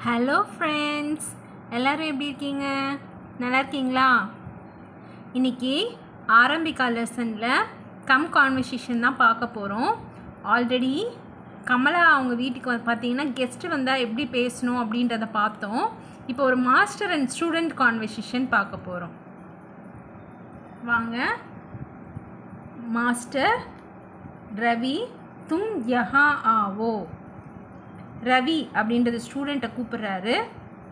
Hello friends, எல்லோரும் எப்படி இருக்கீங்க? நல்லா இருக்கீங்களா? இன்றைக்கி ஆரம்பிக்கா லெசனில் கான்வர்சேஷன் தான் பார்க்க போகிறோம். ஆல்ரெடி கமலா அவங்க வீட்டுக்கு பார்த்தீங்கன்னா கெஸ்ட்டு வந்தால் எப்படி பேசணும் அப்படின்றத பார்த்தோம். இப்போ ஒரு மாஸ்டர் அண்ட் ஸ்டூடெண்ட் கான்வர்சேஷன் பார்க்க போகிறோம். வாங்க. மாஸ்டர் ரவி, தும் யஹா ஆவோ. ரவி அப்படின்றது ஸ்டூடெண்ட்டை கூப்பிட்றாரு.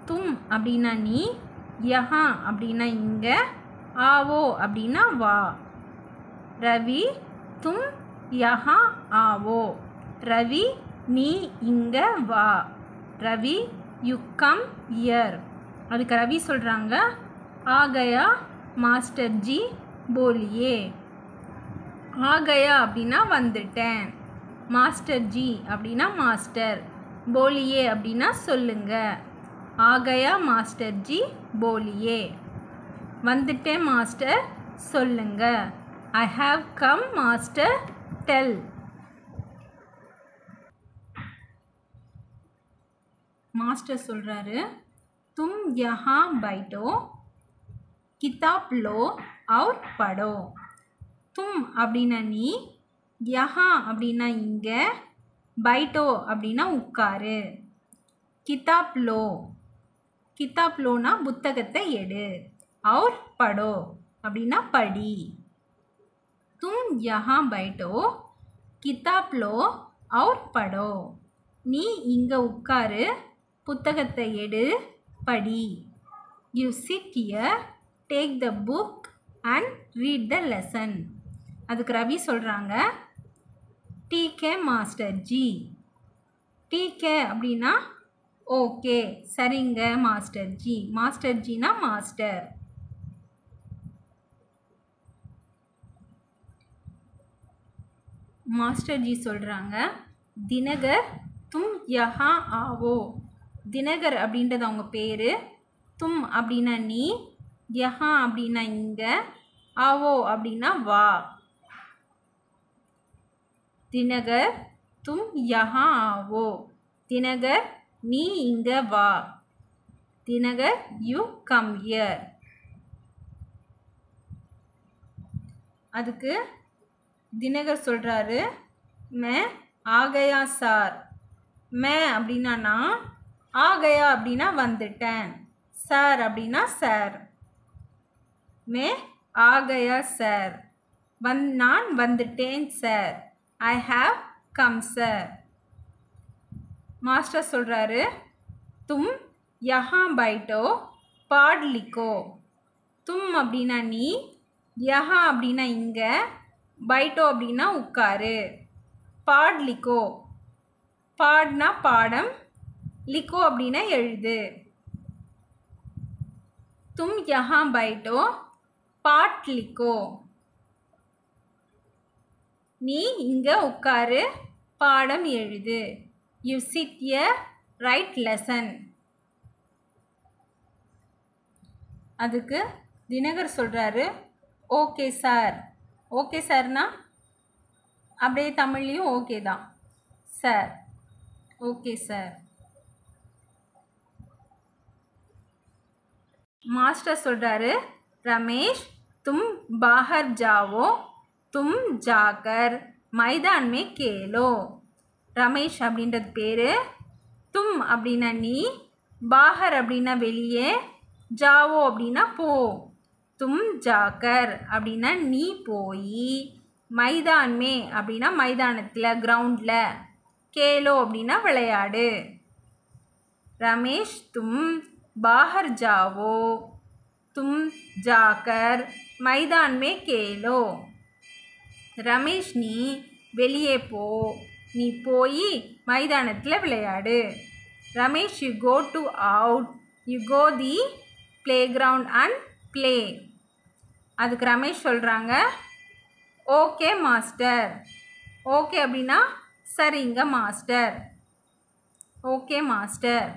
தும் அப்படின்னா நீ, யஹா அப்படின்னா இங்கே, ஆவோ அப்படின்னா வா. ரவி தும் யஹா ஆவோ. ரவி நீ இங்கே வா. Ravi you come year. அதுக்கு ரவி சொல்கிறாங்க, ஆகயா மாஸ்டர் ஜி போலியே. ஆகயா அப்படின்னா வந்துட்டேன், மாஸ்டர் ஜி அப்படின்னா மாஸ்டர், போலியே அப்படின்னா சொல்லுங்க. ஆகயா மாஸ்டர் ஜி போலியே, வந்துட்டேன் மாஸ்டர் சொல்லுங்க. I have come master tell. Master சொல்கிறாரு, தும் யஹா பைட்டோ, கிதாப் லோ और படோ. தும் அப்படின்னா நீ, யஹா அப்படின்னா இங்கே, பைட்டோ அப்படின்னா உட்காரு. கிதாப் லோ, கிதாப் லோனா புத்தகத்தை எடு. और படோ அப்படின்னா படி. தும் யஹா பைட்டோ, கிதாப் லோ और படோ. நீ இங்கே உட்காரு, புத்தகத்தை எடு, படி. You sit here, take the book and read the lesson. அதுக்கு ரவி சொல்கிறாங்க, டீகே மாஸ்டர் ஜி. டீகே அப்படின்னா ஓகே, சரிங்க மாஸ்டர் ஜி. மாஸ்டர் ஜினா மாஸ்டர். மாஸ்டர் ஜி சொல்கிறாங்க, தினகர் தும் யஹா ஆவோ. தினகர் அப்படின்றது அவங்க பேர். தும் அப்படின்னா நீ, யஹா அப்படின்னா இங்கே, ஆவோ அப்படின்னா வா. தினகர் தும் யஹா ஆவோ. தினகர் நீ இங்கே வா. Dinakar you come here. அதுக்கு தினகர் சொல்கிறாரு, மே ஆகயா சார். மே அப்படின்னா நான், ஆகயா அப்படின்னா வந்துட்டேன், சார் அப்படின்னா சார். மே ஆகயா சார், நான் வந்துட்டேன் sir. I have come sir. Master சொல்கிறாரு, தும் யஹா பைட்டோ பாட் லிக்கோ. தும் அப்படின்னா நீ, யஹா அப்படின்னா இங்கே, பைட்டோ அப்படின்னா உட்காரு. பாட் லிக்கோ, பாட்னா பாடம், லிக்கோ அப்படின்னா எழுது. தும் யஹா பைட்டோ பாட் லிக்கோ. நீ இங்கே உட்காரு, பாடம் எழுது. You sit here, right lesson. அதுக்கு தினகர் சொல்கிறாரு, ஓகே சார். ஓகே சார்னா அப்படியே தமிழ்லேயும் ஓகே தான், சார். Okay sir. மாஸ்டர் சொல்கிறாரு, ரமேஷ் தும் பாஹர் ஜாவோ, தும் ஜாக்கர் மைதான் மே கேலோ. ரமேஷ் அப்படின்றது பேர். தும் அப்படின்னா நீ, பாஹர் அப்படின்னா வெளியே, ஜாவோ அப்படின்னா போ. தும் ஜாக்கர் அப்படின்னா நீ போய், மைதான் மே அப்படின்னா மைதானத்தில், கிரவுண்டில், கேலோ அப்படின்னா விளையாடு. ரமேஷ் தும் பாஹர் ஜாவோ, தும் ஜாக்கர் மைதான் மே கேலோ. ரமேஷ் நீ வெளியே போ, நீ போய் மைதானத்தில் விளையாடு. Ramesh you go to out, you go the play ground and play. அதுக்கு ரமேஷ் சொல்கிறாங்க, ஓகே மாஸ்டர். ஓகே அப்படின்னா சரிங்க மாஸ்டர். Okay master.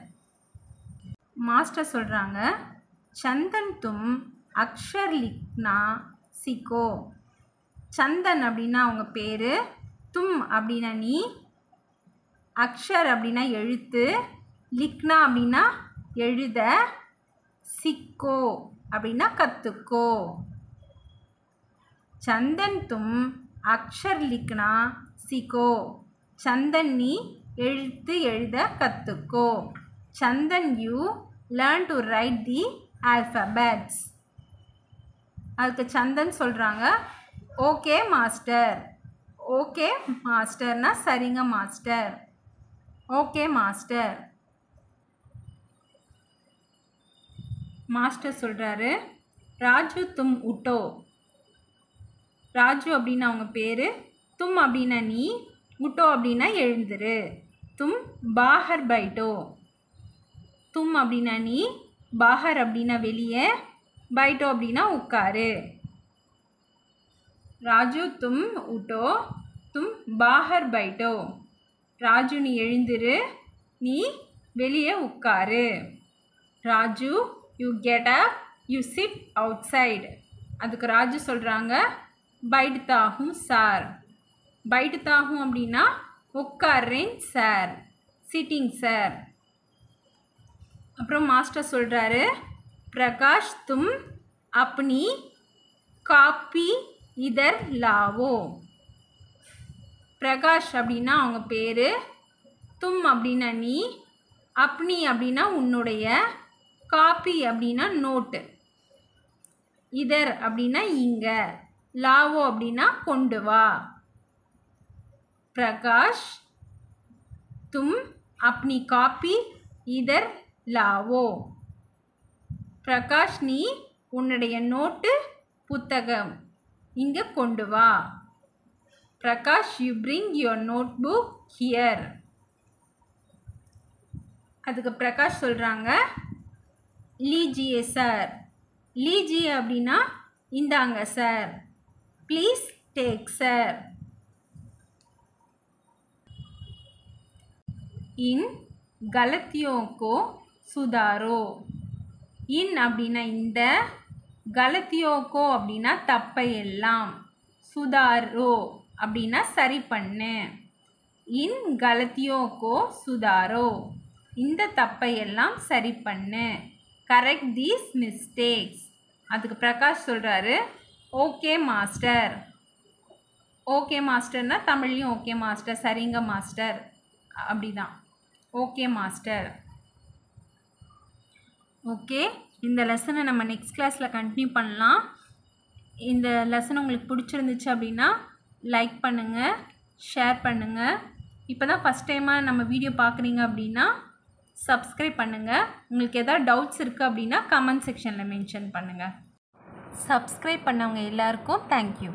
மாஸ்டர் சொல்கிறாங்க, சந்தன் தும் அக்ஷர் லிக்னா சிக்கோ. சந்தன் அப்படின்னா அவங்க பேர். தும் அப்படின்னா நீ, அக்ஷர் அப்படின்னா எழுத்து, லிக்னா அப்படின்னா எழுத, சிக்கோ அப்படின்னா கற்றுக்கோ. சந்தன் தும் அக்ஷர் லிக்னா சிக்கோ. சந்தன் நீ எழுத்து எழுத கற்றுக்கோ. Chandan you learn to write the alphabets. அதுக்கு சந்தன் சொல்கிறாங்க ஓகே மாஸ்டர். ஓகே மாஸ்டர்னா சரிங்க மாஸ்டர். Okay master. மாஸ்டர் சொல்கிறாரு ராஜு தும் உட்டோ. ராஜு அப்படின்னு அவங்க பேர், தும் அப்படின்னா நீ, உட்டோ அப்படின்னா எழுந்துரு. தும் பாஹர் பைட்டோ. தும் அப்படின்னா நீ, பாஹர் அப்படின்னா வெளியே, பைட்டோ அப்படின்னா உட்காரு. ராஜு தும் உட்டோ, தும் பாஹர் பைட்டோ. ராஜு நீ எழுந்துரு, நீ வெளியே உட்காரு. Raju you get up, you sit out side. அதுக்கு ராஜு சொல்கிறாங்க பைட்தா ஹூம் சார். பைட்தா ஹூம் அப்படின்னா உட்கார்றேன் சார், சிட்டிங் சார். அப்புறம் மாஸ்டர் சொல்கிறாரு பிரகாஷ் தும் அப்னி காப்பி இதர் லாவோ. பிரகாஷ் அப்படின்னா அவங்க பேர், தும் அப்படின்னா நீ, அப்னி அப்படின்னா உன்னுடைய, காப்பி அப்படின்னா நோட்டு, இதர் அப்படின்னா இங்கே, லாவோ அப்படின்னா கொண்டு வா. பிரகாஷ் தும் அப்னி காப்பி இதர் லாவோ. பிரகாஷ் நீ உன்னுடைய நோட்டு புத்தகம் இங்கே கொண்டு வா. Prakash you bring your note book here. அதுக்கு பிரகாஷ் சொல்கிறாங்க லீஜியே சார். லீஜியே அப்படின்னா இந்தாங்க சார், ப்ளீஸ் டேக் சார். இன் கலத்தியோं को சுதாரோ. இன் அப்படின்னா இந்த, கலத்தியோக்கோ அப்படின்னா தப்பை எல்லாம், சுதாரோ அப்படின்னா சரி பண்ணு. இன் கலத்தியோக்கோ சுதாரோ, இந்த தப்பை எல்லாம் சரி பண்ணு. Correct these mistakes. அதுக்கு பிரகாஷ் சொல்கிறாரு ஓகே மாஸ்டர். ஓகே மாஸ்டர்னா தமிழ்லையும் ஓகே மாஸ்டர், சரிங்க மாஸ்டர் அப்படி தான். Okay master. ஓகே, இந்த லெசனை நம்ம நெக்ஸ்ட் கிளாஸில் கண்டினியூ பண்ணலாம். இந்த லெசன் உங்களுக்கு பிடிச்சிருந்துச்சு அப்படின்னா லைக் பண்ணுங்கள், ஷேர் பண்ணுங்கள். இப்போ தான் ஃபஸ்ட் டைமாக நம்ம வீடியோ பார்க்குறீங்க அப்படின்னா சப்ஸ்கிரைப் பண்ணுங்கள். உங்களுக்கு எதாவது டவுட்ஸ் இருக்குது அப்படின்னா கமெண்ட் செக்ஷனில் மென்ஷன் பண்ணுங்கள். சப்ஸ்கிரைப் பண்ணவங்க எல்லாருக்கும் தேங்க்யூ.